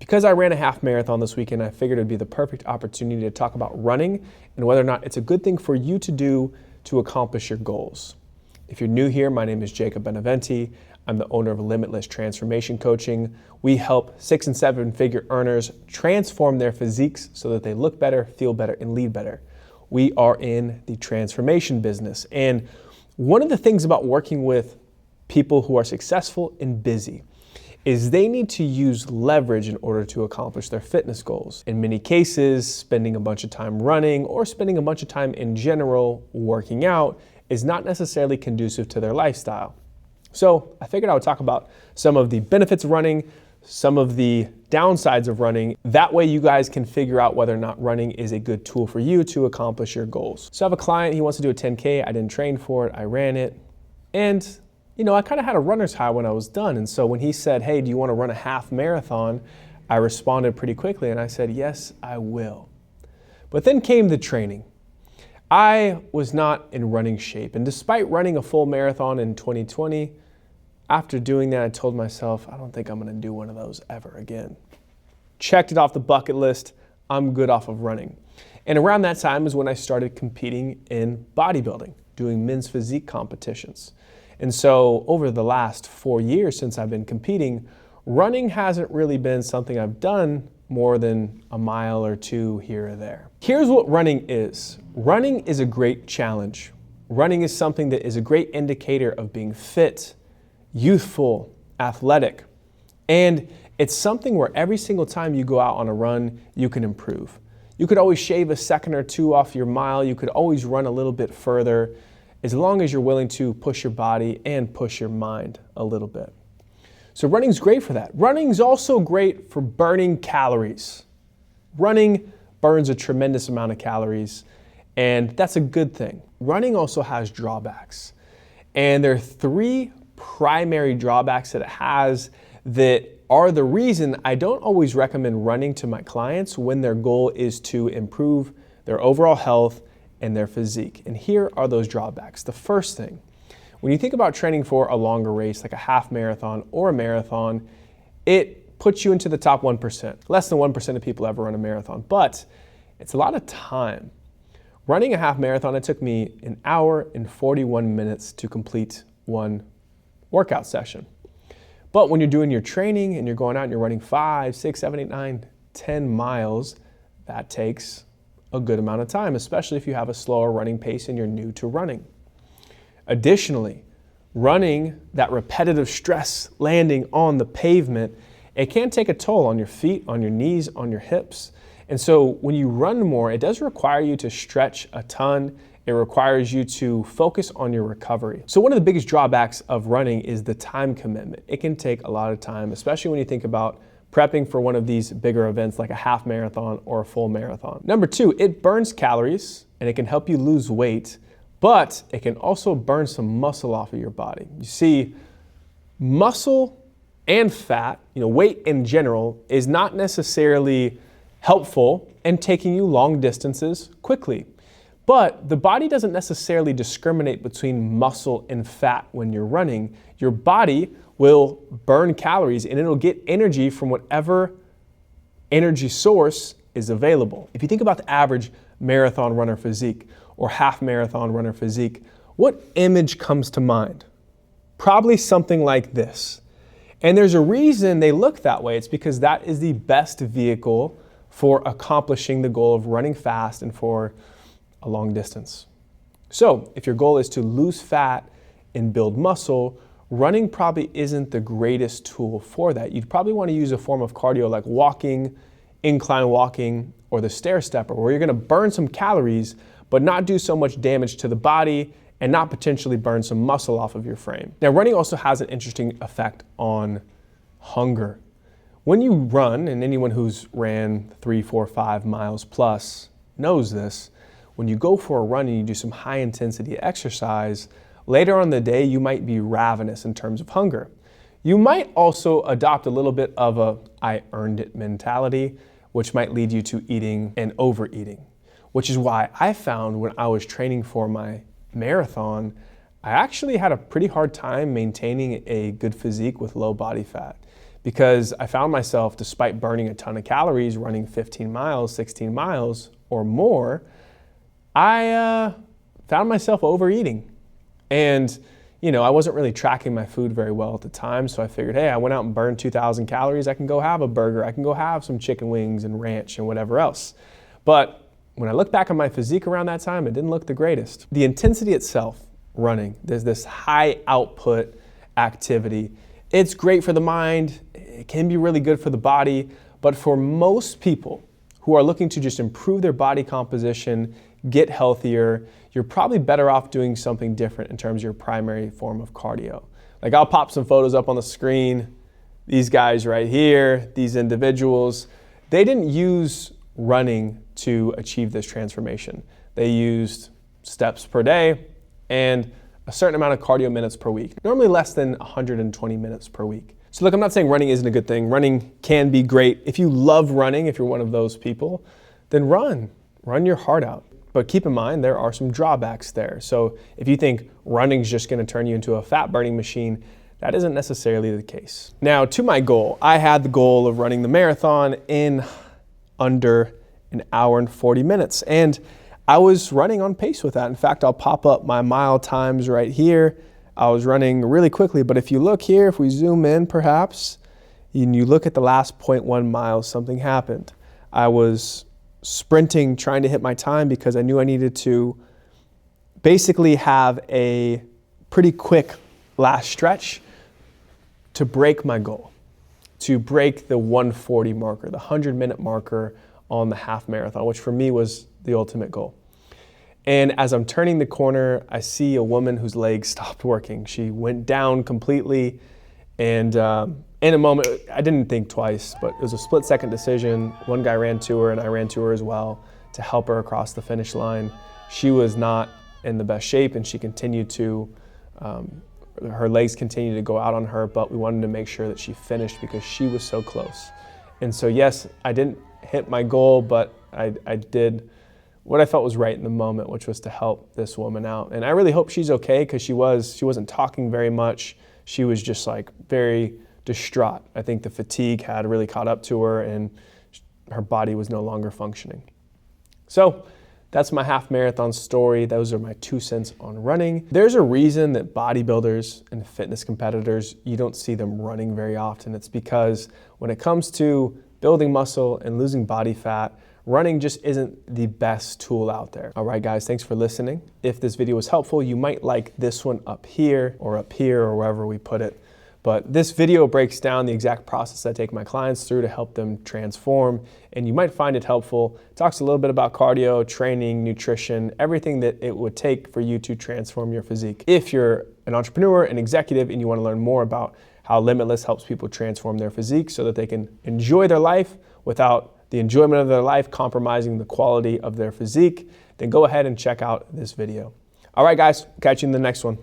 Because I ran a half marathon this weekend, I figured it'd be the perfect opportunity to talk about running and whether or not it's a good thing for you to do to accomplish your goals. If you're new here, my name is Jacob Beneventi. I'm the owner of Limitless Transformation Coaching. We help 6- and 7-figure earners transform their physiques so that they look better, feel better, and lead better. We are in the transformation business. And one of the things about working with people who are successful and busy is they need to use leverage in order to accomplish their fitness goals. In many cases, spending a bunch of time running or spending a bunch of time in general working out is not necessarily conducive to their lifestyle. So I figured I would talk about some of the benefits of running, some of the downsides of running. That way you guys can figure out whether or not running is a good tool for you to accomplish your goals. So I have a client, he wants to do a 10K. I didn't train for it, I ran it. And I kind of had a runner's high when I was done. And so when he said, hey, do you want to run a half marathon? I responded pretty quickly and I said, yes, I will. But then came the training. I was not in running shape. And despite running a full marathon in 2020, after doing that, I told myself, I don't think I'm going to do one of those ever again. Checked it off the bucket list. I'm good off of running. And around that time is when I started competing in bodybuilding, doing men's physique competitions. And so over the last 4 years since I've been competing, running hasn't really been something I've done more than a mile or two here or there. Here's what running is. Running is a great challenge. Running is something that is a great indicator of being fit, youthful, athletic. And it's something where every single time you go out on a run, you can improve. You could always shave a second or two off your mile. You could always run a little bit further, as long as you're willing to push your body and push your mind a little bit. So running's great for that. Running's also great for burning calories. Running burns a tremendous amount of calories, and that's a good thing. Running also has drawbacks. And there are 3 primary drawbacks that it has that are the reason I don't always recommend running to my clients when their goal is to improve their overall health and their physique. And here are those drawbacks. The first thing, when you think about training for a longer race, like a half marathon or a marathon, it puts you into the top 1%. Less than 1% of people ever run a marathon, but it's a lot of time. Running a half marathon, it took me 1 hour and 41 minutes to complete one workout session. But when you're doing your training and you're going out and you're running 5, 6, 7, 8, 9, 10 miles, that takes a good amount of time, especially if you have a slower running pace and you're new to running. Additionally, running, that repetitive stress landing on the pavement, it can take a toll on your feet, on your knees, on your hips. And so when you run more, it does require you to stretch a ton. It requires you to focus on your recovery. So one of the biggest drawbacks of running is the time commitment. It can take a lot of time, especially when you think about prepping for one of these bigger events like a half marathon or a full marathon. Number 2, it burns calories and it can help you lose weight, but it can also burn some muscle off of your body. You see, muscle and fat, weight in general, is not necessarily helpful in taking you long distances quickly. But the body doesn't necessarily discriminate between muscle and fat when you're running. Your body will burn calories and it'll get energy from whatever energy source is available. If you think about the average marathon runner physique or half marathon runner physique, what image comes to mind? Probably something like this. And there's a reason they look that way. It's because that is the best vehicle for accomplishing the goal of running fast and for a long distance. So if your goal is to lose fat and build muscle, running probably isn't the greatest tool for that. You'd probably want to use a form of cardio like walking, incline walking, or the stair stepper, where you're going to burn some calories, but not do so much damage to the body and not potentially burn some muscle off of your frame. Now, running also has an interesting effect on hunger. When you run, and anyone who's ran 3, 4, 5 miles plus knows this, when you go for a run and you do some high intensity exercise, later on in the day, you might be ravenous in terms of hunger. You might also adopt a little bit of a I earned it mentality, which might lead you to eating and overeating, which is why I found when I was training for my marathon, I actually had a pretty hard time maintaining a good physique with low body fat because I found myself, despite burning a ton of calories, running 15 miles, 16 miles or more, I found myself overeating. And I wasn't really tracking my food very well at the time, so I figured, hey, I went out and burned 2,000 calories. I can go have a burger. I can go have some chicken wings and ranch and whatever else. But when I look back on my physique around that time, it didn't look the greatest. The intensity itself, running, there's this high output activity. It's great for the mind. It can be really good for the body. But for most people who are looking to just improve their body composition, get healthier, you're probably better off doing something different in terms of your primary form of cardio. Like, I'll pop some photos up on the screen. These guys right here, these individuals, they didn't use running to achieve this transformation. They used steps per day and a certain amount of cardio minutes per week, normally less than 120 minutes per week. So look, I'm not saying running isn't a good thing. Running can be great. If you love running, if you're one of those people, then run your heart out. But keep in mind, there are some drawbacks there. So if you think running is just going to turn you into a fat burning machine, that isn't necessarily the case. Now, to my goal, I had the goal of running the marathon in under an hour and 40 minutes. And I was running on pace with that. In fact, I'll pop up my mile times right here. I was running really quickly, but if you look here, if we zoom in perhaps, and you look at the last 0.1 miles, something happened. I was sprinting, trying to hit my time because I knew I needed to basically have a pretty quick last stretch to break my goal, to break the 140 marker, the 100-minute marker on the half marathon, which for me was the ultimate goal. And as I'm turning the corner, I see a woman whose legs stopped working. She went down completely, and in a moment, I didn't think twice, but it was a split-second decision. One guy ran to her, and I ran to her as well to help her across the finish line. She was not in the best shape, and she continued to, her legs continued to go out on her, but we wanted to make sure that she finished because she was so close. And so yes, I didn't hit my goal, but I did what I felt was right in the moment, which was to help this woman out. And I really hope she's okay, because she wasn't talking very much. She was just like very distraught. I think the fatigue had really caught up to her and her body was no longer functioning. So that's my half marathon story. Those are my 2 cents on running. There's a reason that bodybuilders and fitness competitors, you don't see them running very often. It's because when it comes to building muscle and losing body fat, running just isn't the best tool out there. All right, guys, thanks for listening. If this video was helpful, you might like this one up here or wherever we put it. But this video breaks down the exact process I take my clients through to help them transform, and you might find it helpful. It talks a little bit about cardio, training, nutrition, everything that it would take for you to transform your physique. If you're an entrepreneur, an executive, and you want to learn more about how Limitless helps people transform their physique so that they can enjoy their life without the enjoyment of their life compromising the quality of their physique, then go ahead and check out this video. All right, guys, catch you in the next one.